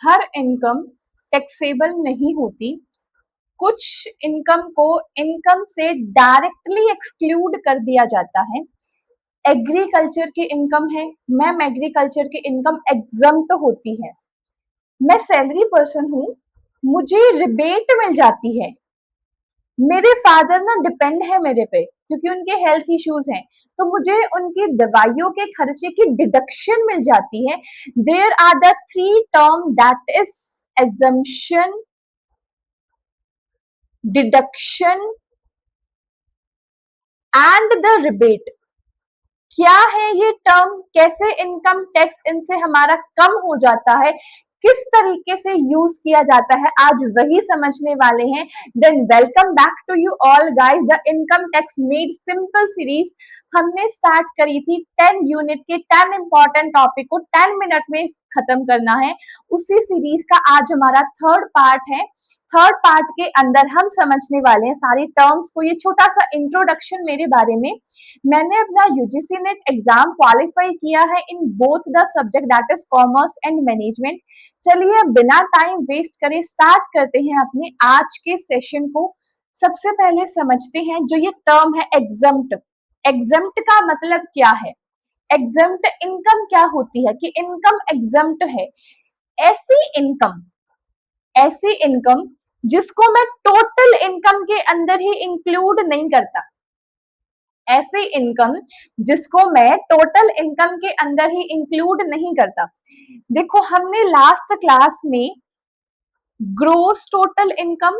हर income taxable नहीं होती। कुछ इनकम को इनकम से डायरेक्टली एक्सक्लूड कर दिया जाता है। एग्रीकल्चर की इनकम है, मैम एग्रीकल्चर की इनकम एग्जम्प्ट होती है। मैं सैलरी पर्सन हूँ, मुझे रिबेट मिल जाती है। मेरे फादर ना डिपेंड है मेरे पे क्योंकि उनके हेल्थ इश्यूज हैं, तो मुझे उनकी दवाइयों के खर्चे की डिडक्शन मिल जाती है। There are the three term that is exemption, deduction and the rebate. क्या है ये टर्म, कैसे इनकम टैक्स इनसे हमारा कम हो जाता है, किस तरीके से यूज किया जाता है, आज वही समझने वाले हैं। Then welcome back to you all guys, the income tax made simple series हमने स्टार्ट करी थी 10 यूनिट के 10 इंपॉर्टेंट टॉपिक को 10 मिनट में खत्म करना है। उसी सीरीज का आज हमारा थर्ड पार्ट है। थर्ड पार्ट के अंदर हम समझने वाले हैं सारी टर्म्स को। ये छोटा सा इंट्रोडक्शन मेरे बारे में। मैंने अपना यूजीसी नेट एग्जाम क्वालिफाई किया है in both the subject that is commerce and management. चलिए बिना टाइम वेस्ट करे स्टार्ट करते हैं अपने आज के सेशन को। सबसे पहले समझते हैं जो ये टर्म है एग्जम्प्ट। एग्जम्प्ट का मतलब क्या है? एग्जम्प्ट इनकम क्या होती है कि इनकम एग्जम्प्ट है। ऐसी इनकम, ऐसी इनकम जिसको मैं टोटल इनकम के अंदर ही इंक्लूड नहीं करता। ऐसी इनकम जिसको मैं टोटल इनकम के अंदर ही इंक्लूड नहीं करता। देखो हमने लास्ट क्लास में gross total income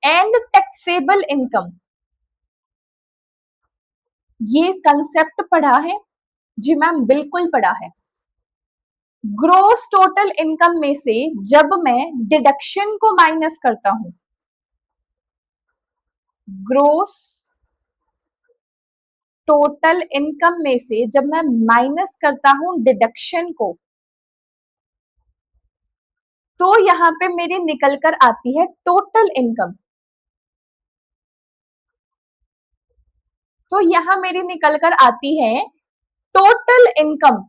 and taxable income ये कंसेप्ट पढ़ा है। जी मैम बिल्कुल पढ़ा है। ग्रोस टोटल इनकम में से जब मैं डिडक्शन को माइनस करता हूं, ग्रोस टोटल इनकम में से जब मैं माइनस करता हूं डिडक्शन को, तो यहां पे मेरी निकल कर आती है टोटल इनकम। तो यहां मेरी निकल कर आती है टोटल इनकम।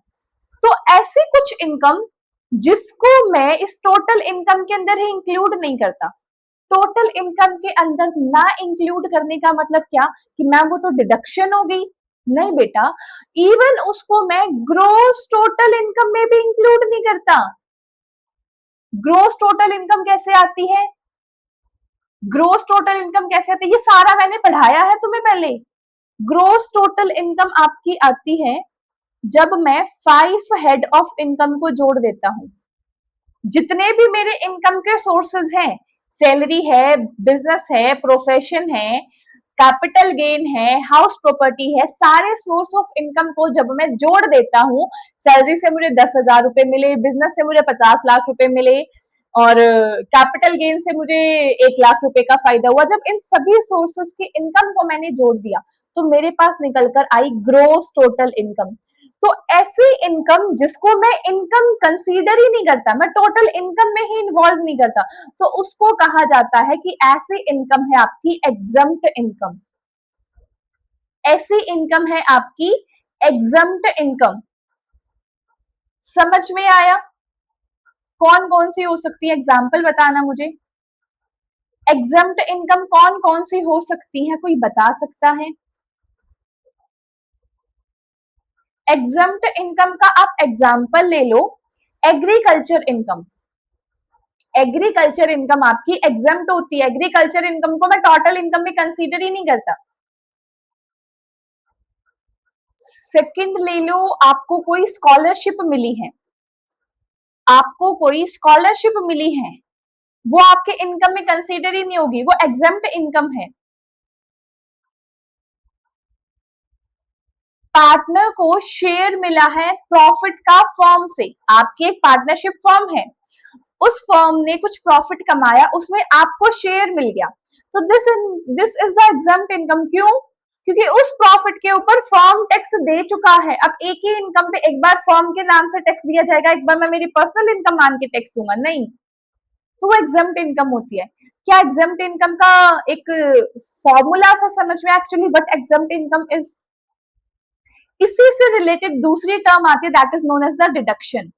तो ऐसी कुछ इनकम जिसको मैं इस टोटल इनकम के अंदर ही इंक्लूड नहीं करता। टोटल इनकम के अंदर ना इंक्लूड करने का मतलब क्या कि मैम वो तो डिडक्शन हो गई। नहीं बेटा, इवन उसको मैं ग्रोस टोटल इनकम में भी इंक्लूड नहीं करता। ग्रोस टोटल इनकम कैसे आती है? ग्रोस टोटल इनकम कैसे आती है ये सारा मैंने पढ़ाया है तुम्हें पहले। ग्रोस टोटल इनकम आपकी आती है जब मैं 5 हेड ऑफ इनकम को जोड़ देता हूं। जितने भी मेरे इनकम के सोर्सेज हैं, सैलरी है, बिजनेस है, प्रोफेशन है, कैपिटल गेन है, हाउस प्रॉपर्टी है, सारे सोर्स ऑफ इनकम को जब मैं जोड़ देता हूं, सैलरी से मुझे 10,000 रुपए मिले, बिजनेस से मुझे 50 लाख रुपए मिले और कैपिटल गेन से मुझे 1 लाख रुपए का फायदा हुआ, जब इन सभी सोर्सेस की इनकम को मैंने जोड़ दिया तो मेरे पास निकल कर आई ग्रोस टोटल इनकम। तो ऐसी इनकम जिसको मैं इनकम कंसीडर ही नहीं करता, मैं टोटल इनकम में ही इन्वॉल्व नहीं करता, तो उसको कहा जाता है कि ऐसी इनकम है आपकी एग्जम्प्ट इनकम। ऐसी इनकम है आपकी एग्जम्प्ट इनकम। समझ में आया? कौन कौन सी हो सकती है एग्जाम्पल बताना मुझे। एग्जम्प्ट इनकम कौन कौन सी हो सकती है, कोई बता सकता है? एग्जम्प्ट इनकम का आप एग्जाम्पल ले लो, एग्रीकल्चर इनकम। एग्रीकल्चर इनकम आपकी एग्जम्प्ट होती है। एग्रीकल्चर इनकम को मैं टोटल इनकम में कंसीडर ही नहीं करता। सेकंड ले लो, आपको कोई स्कॉलरशिप मिली है, आपको कोई स्कॉलरशिप मिली है, वो आपके इनकम में कंसीडर ही नहीं होगी, वो एग्जम्प्ट इनकम है। पार्टनर को शेयर मिला है प्रॉफिट का फर्म से, आपकी एक पार्टनरशिप फर्म है, उस फर्म ने कुछ प्रॉफिट कमाया, उसमें आपको शेयर मिल गया, तो this is the exempt income. क्यों? क्योंकि उस प्रॉफिट के ऊपर फर्म टैक्स दे चुका है। अब एक ही इनकम पे एक बार फर्म के नाम से टैक्स दिया जाएगा, एक बार मैं मेरी पर्सनल इनकम मान के टैक्स दूंगा? नहीं, तो वो एग्जम्प्ट इनकम होती है। क्या एग्जम्प्ट इनकम का एक फॉर्मूला सा समझ में actually what exempt income is? इसी से रिलेटेड दूसरी टर्म आती है, that is known as the deduction.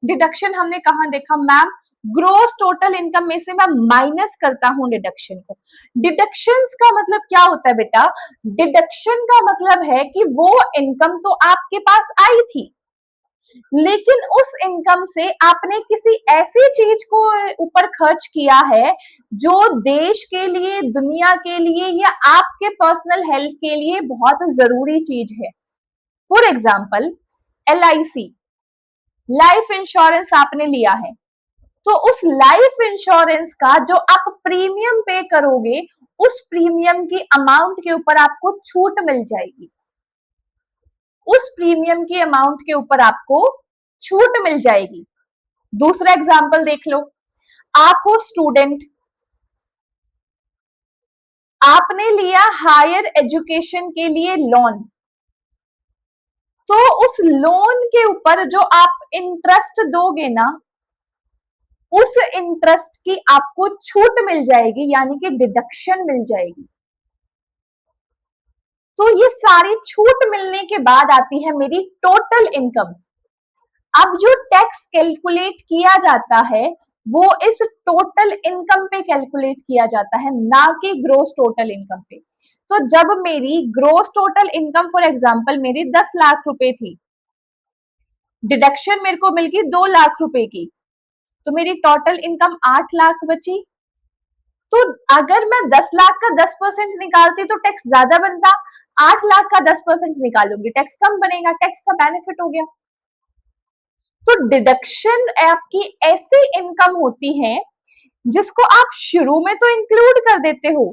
Deduction हमने कहाँ देखा मैम, ग्रोस टोटल इनकम में से मैं माइनस करता हूं डिडक्शन को। डिडक्शंस का मतलब क्या होता है बेटा, डिडक्शन का मतलब है कि वो इनकम तो आपके पास आई थी, लेकिन उस इनकम से आपने किसी ऐसी चीज को ऊपर खर्च किया है जो देश के लिए, दुनिया के लिए या आपके पर्सनल हेल्थ के लिए बहुत जरूरी चीज है। For example LIC, life insurance आपने लिया है, तो उस लाइफ इंश्योरेंस का जो आप प्रीमियम पे करोगे, उस प्रीमियम की अमाउंट के ऊपर आपको छूट मिल जाएगी, उस प्रीमियम की अमाउंट के ऊपर आपको छूट मिल जाएगी। दूसरा एग्जांपल देख लो, आप हो स्टूडेंट, आपने लिया हायर एजुकेशन के लिए लोन, तो उस लोन के ऊपर जो आप इंटरेस्ट दोगे ना, उस इंटरेस्ट की आपको छूट मिल जाएगी, यानी कि डिडक्शन मिल जाएगी। तो ये सारी छूट मिलने के बाद आती है मेरी टोटल इनकम। अब जो टैक्स कैलकुलेट किया जाता है वो इस टोटल इनकम पे कैलकुलेट किया जाता है, ना कि ग्रोस टोटल इनकम पे। तो जब मेरी gross total income for example मेरी 10 लाख रुपए थी, डिडक्शन मेरे को मिल गई 2 लाख रुपए की, तो मेरी टोटल इनकम 8 लाख बची। तो अगर मैं 10 लाख का 10% निकालती तो टैक्स ज्यादा बनता, 8 लाख का 10% निकालूंगी टैक्स कम बनेगा, टैक्स का बेनिफिट हो गया। तो डिडक्शन आपकी ऐसी इनकम होती है जिसको आप शुरू में तो इंक्लूड कर देते हो,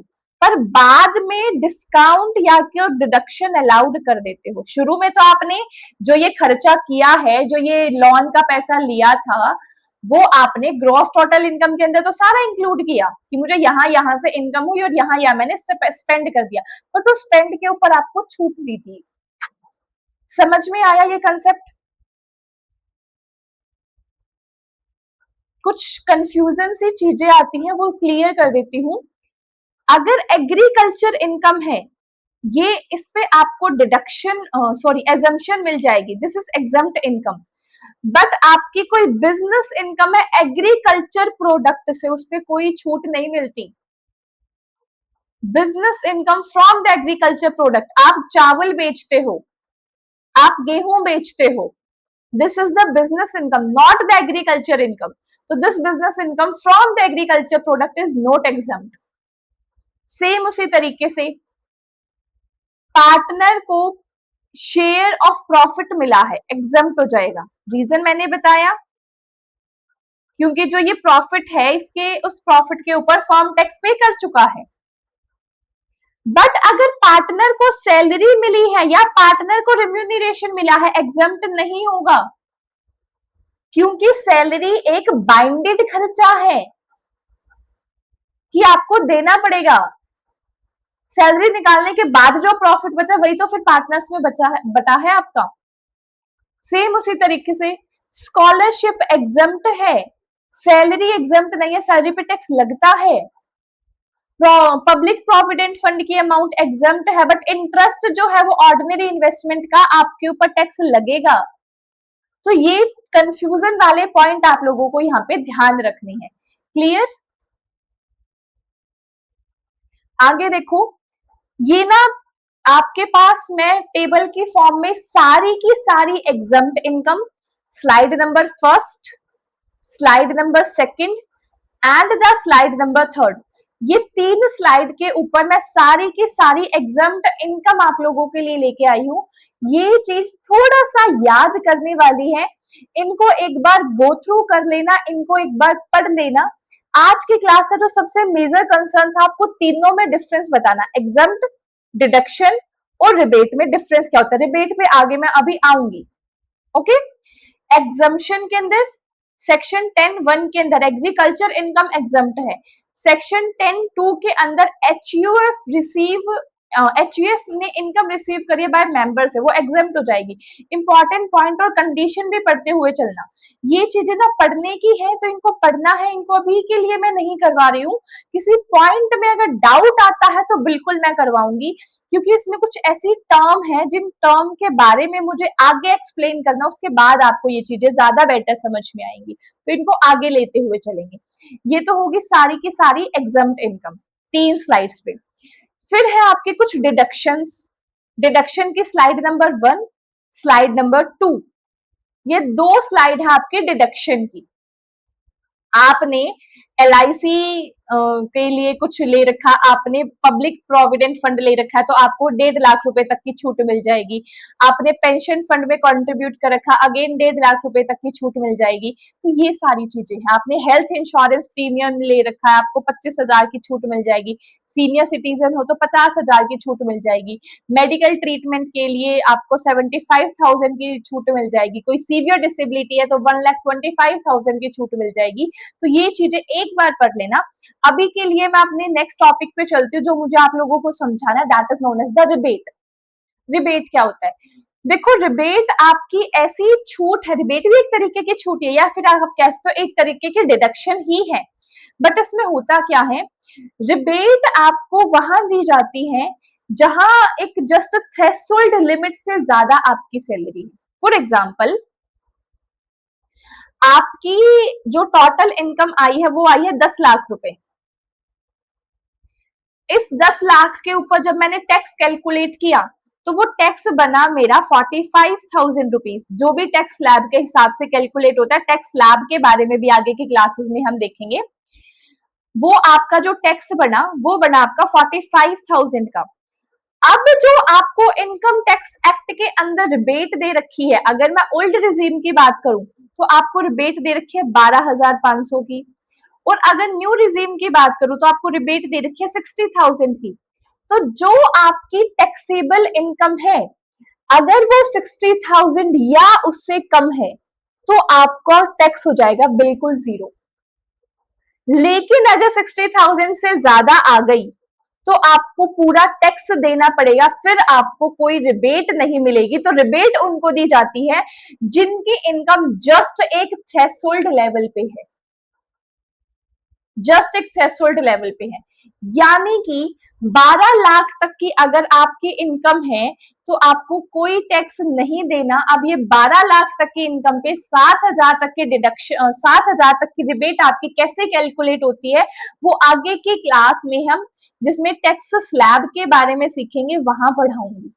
पर बाद में डिस्काउंट या कि डिडक्शन अलाउड कर देते हो। शुरू में तो आपने जो ये खर्चा किया है, जो ये लोन का पैसा लिया था, वो आपने ग्रॉस टोटल इनकम के अंदर तो सारा इंक्लूड किया कि मुझे यहाँ से इनकम हुई और यहाँ मैंने स्पेंड कर दिया, बट उस स्पेंड के ऊपर आपको छूट दी थी। समझ में आया ये कंसेप्ट? कुछ कंफ्यूजन सी चीजें आती हैं वो क्लियर कर देती हूँ। अगर एग्रीकल्चर इनकम है, ये इस पे आपको डिडक्शन एजम्पशन मिल जाएगी, this is exempt income. But आपकी कोई बिजनेस इनकम है एग्रीकल्चर प्रोडक्ट से, उस पर कोई छूट नहीं मिलती। Business income from the agriculture product, आप चावल बेचते हो, आप गेहूं बेचते हो, this is the business income, not the agriculture income. तो this business income from the agriculture product is not exempt. Same उसी तरीके से पार्टनर को शेयर ऑफ प्रॉफिट मिला है, एग्जम्प्ट हो जाएगा। रीजन मैंने बताया, क्योंकि जो ये प्रॉफिट है इसके उस प्रॉफिट के ऊपर फर्म टैक्स पे कर चुका है। बट अगर पार्टनर को सैलरी मिली है या पार्टनर को रिम्यूनरेशन मिला है, एग्जम्प्ट नहीं होगा, क्योंकि सैलरी एक बाइंडेड खर्चा है कि आपको देना पड़ेगा। सैलरी निकालने के बाद जो प्रॉफिट बचा वही तो फिर पार्टनर्स में बटा है आपका। सेम उसी तरीके से स्कॉलरशिप एग्जम्प्ट है, सैलरी एग्जम्प्ट नहीं है, सैलरी पे टैक्स लगता है। पब्लिक प्रोविडेंट फंड की अमाउंट एग्जम्प्ट है, बट इंटरेस्ट जो है वो ऑर्डिनरी इन्वेस्टमेंट का आपके ऊपर टैक्स लगेगा। तो ये कंफ्यूजन वाले पॉइंट आप लोगों को यहाँ पे ध्यान रखने हैं। क्लियर? आगे देखो, ये ना आपके पास मैं टेबल की फॉर्म में सारी की सारी exempt income, slide number first, slide number second and the slide number third, ये 3 स्लाइड के ऊपर मैं सारी की सारी एग्जम्प्ट इनकम आप लोगों के लिए लेके आई हूँ। ये चीज थोड़ा सा याद करने वाली है, इनको एक बार गो थ्रू कर लेना, इनको एक बार पढ़ लेना। आज की क्लास का जो सबसे मेजर कंसर्न था आपको तीनों में डिफरेंस बताना, एग्जम्प्ट, डिडक्शन और रिबेट में डिफरेंस क्या होता है। रिबेट पे आगे मैं अभी आऊंगी। ओके, एग्जम्पशन के अंदर सेक्शन 10(1) के अंदर एग्रीकल्चर इनकम एग्जम्प्ट है, सेक्शन 10(2) के अंदर HUF रिसीव HUF ने इनकम रिसीव करी है बाय मेंबर से, वो एग्जेम्प्ट हो जाएगी। इंपॉर्टेंट पॉइंट और कंडीशन भी पढ़ते हुए चलना, ये चीजें ना पढ़ने की है तो इनको पढ़ना है, इनको अभी के लिए मैं नहीं करवा रही हूँ। किसी पॉइंट में अगर डाउट आता है तो बिल्कुल मैं करवाऊंगी, क्योंकि इसमें कुछ ऐसी टर्म है जिन टर्म के बारे में मुझे आगे एक्सप्लेन करना, उसके बाद आपको ये चीजें ज्यादा बेटर समझ में आएंगी, तो इनको आगे लेते हुए चलेंगे। ये तो होगी सारी की सारी एग्जम्प्ट इनकम 3 स्लाइड्स पे। फिर है आपके कुछ डिडक्शंस, डिडक्शन की स्लाइड नंबर 1, स्लाइड नंबर 2, ये 2 स्लाइड है आपके डिडक्शन की। आपने LIC के लिए कुछ ले रखा, आपने पब्लिक प्रोविडेंट फंड ले रखा है तो आपको 1.5 लाख रुपए तक की छूट मिल जाएगी। आपने पेंशन फंड में कंट्रीब्यूट कर रखा, अगेन 1.5 लाख रुपए तक की छूट मिल जाएगी। तो ये सारी चीजें हैं। आपने हेल्थ इंश्योरेंस प्रीमियम ले रखा है, आपको 25,000 की छूट मिल जाएगी। सीनियर सिटीजन हो तो 50,000 की छूट मिल जाएगी। मेडिकल ट्रीटमेंट के लिए आपको 75,000 की छूट मिल जाएगी। कोई सीवियर डिसेबिलिटी है तो 1,25,000 की छूट मिल जाएगी। तो ये चीजें एक बार पढ़ लेना। अभी के लिए मैं अपने नेक्स्ट टॉपिक पे चलती हूँ, जो मुझे आप लोगों को समझाना है, that is known as the rebate. Rebate क्या होता है? देखो, रिबेट आपकी ऐसी छूट है, रिबेट भी एक तरीके की छूट है, या फिर आप कह सकते हो एक तरीके की डिडक्शन ही है। बट इसमें होता क्या है, रिबेट आपको वहां दी जाती है जहां एक जस्ट थ्रेशोल्ड लिमिट से ज्यादा आपकी सैलरी है। फॉर एग्जाम्पल, आपकी जो टोटल इनकम आई है वो आई है 10 लाख रुपए। इस 10 लाख के ऊपर जब मैंने टैक्स कैलकुलेट किया तो वो टैक्स बना मेरा 45,000 रुपीज। जो भी टैक्स स्लैब के हिसाब से कैलकुलेट होता है, टैक्स स्लैब के बारे में भी आगे की क्लासेस में हम देखेंगे। वो आपका जो टैक्स बना वो बना आपका 45,000 का। अब जो आपको इनकम टैक्स एक्ट के अंदर रिबेट दे रखी है, अगर मैं ओल्ड रिजीम की बात करूं तो आपको रिबेट दे रखी है 12,500 की, और अगर न्यू रिजीम की बात करूं तो आपको रिबेट दे रखी है 60,000 की। तो जो आपकी टैक्सेबल इनकम है, अगर वो 60,000 या उससे कम है तो आपका टैक्स हो जाएगा बिल्कुल 0। लेकिन अगर 60,000 से ज्यादा आ गई तो आपको पूरा टैक्स देना पड़ेगा, फिर आपको कोई रिबेट नहीं मिलेगी। तो रिबेट उनको दी जाती है जिनकी इनकम जस्ट एक थ्रेशोल्ड लेवल पे है, जस्ट एक थ्रेशोल्ड लेवल पे है। यानी कि 12 लाख तक की अगर आपकी इनकम है तो आपको कोई टैक्स नहीं देना। अब ये 12 लाख तक की इनकम पे 7,000 तक के डिडक्शन, 7,000 तक की रिबेट आपकी कैसे कैलकुलेट होती है वो आगे की क्लास में हम, जिसमें टैक्स स्लैब के बारे में सीखेंगे, वहां पढ़ाऊंगी।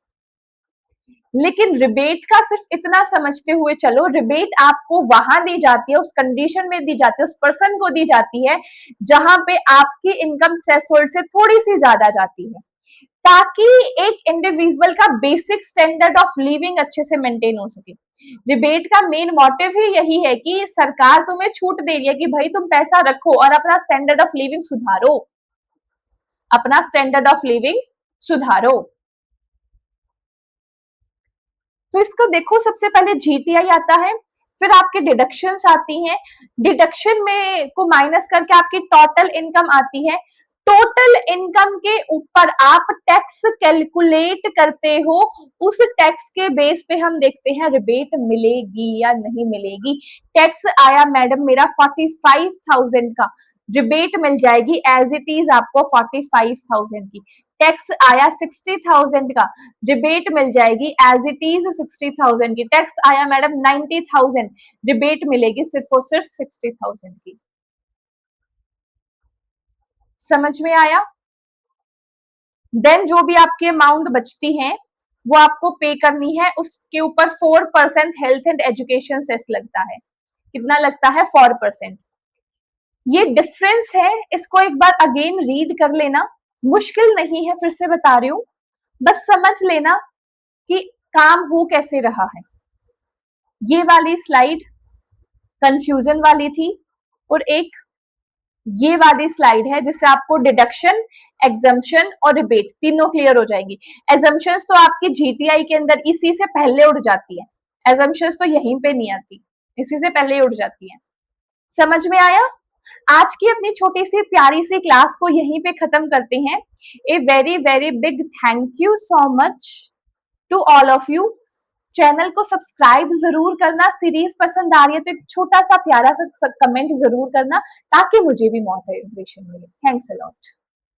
लेकिन रिबेट का सिर्फ इतना समझते हुए चलो, रिबेट आपको वहां दी जाती है, उस कंडीशन में दी जाती है, उस पर्सन को दी जाती है जहां पे आपकी इनकम थ्रेशोल्ड से थोड़ी सी ज्यादा जाती है, ताकि एक इंडिविजुअल का बेसिक स्टैंडर्ड ऑफ लिविंग अच्छे से मेंटेन हो सके। रिबेट का मेन मोटिव ही यही है कि सरकार तुम्हें छूट दे रही है कि भाई तुम पैसा रखो और अपना स्टैंडर्ड ऑफ लिविंग सुधारो, अपना स्टैंडर्ड ऑफ लिविंग सुधारो। तो इसको देखो, सबसे पहले GTI आता है, फिर आपके डिडक्शंस आती हैं, डिडक्शन में को माइनस करके आपकी टोटल इनकम आती है। टोटल इनकम के ऊपर आप टैक्स कैलकुलेट करते हो, उस टैक्स के बेस पे हम देखते हैं रिबेट मिलेगी या नहीं मिलेगी। टैक्स आया मैडम मेरा 45,000 का, रिबेट मिल जाएगी एज इट इज आपको 45,000 की। टैक्स आया 60,000 का, रिबेट मिल जाएगी एज इट इज 60,000 की। टैक्स आया मैडम 90,000, रिबेट मिलेगी सिर्फ और सिर्फ 60,000 की। समझ में आया? देन जो भी आपकी अमाउंट बचती है वो आपको पे करनी है, उसके ऊपर 4% हेल्थ एंड एजुकेशन सेस लगता है। कितना लगता है? 4%। ये डिफरेंस है, इसको एक बार अगेन रीड कर लेना, मुश्किल नहीं है, फिर से बता रही हूं, बस समझ लेना कि काम हो कैसे रहा है। ये वाली स्लाइड कंफ्यूजन वाली थी, और एक ये वाली स्लाइड है जिससे आपको डिडक्शन, एग्जम्पशन और रिबेट तीनों क्लियर हो जाएंगी। एजम्पशंस तो आपकी GTI के अंदर इसी से पहले उड़ जाती है, एजम्पशंस तो यहीं पे नहीं आती, इसी से पहले ही उड़ जाती है। समझ में आया? आज की अपनी छोटी सी प्यारी सी क्लास को यहीं पे खत्म करते हैं। A very very big thank you so much to all of you. Channel को सब्सक्राइब जरूर करना, सीरीज पसंद आ रही है तो एक छोटा सा प्यारा सा कमेंट जरूर करना ताकि मुझे भी मोटिवेशन मिले। Thanks a lot.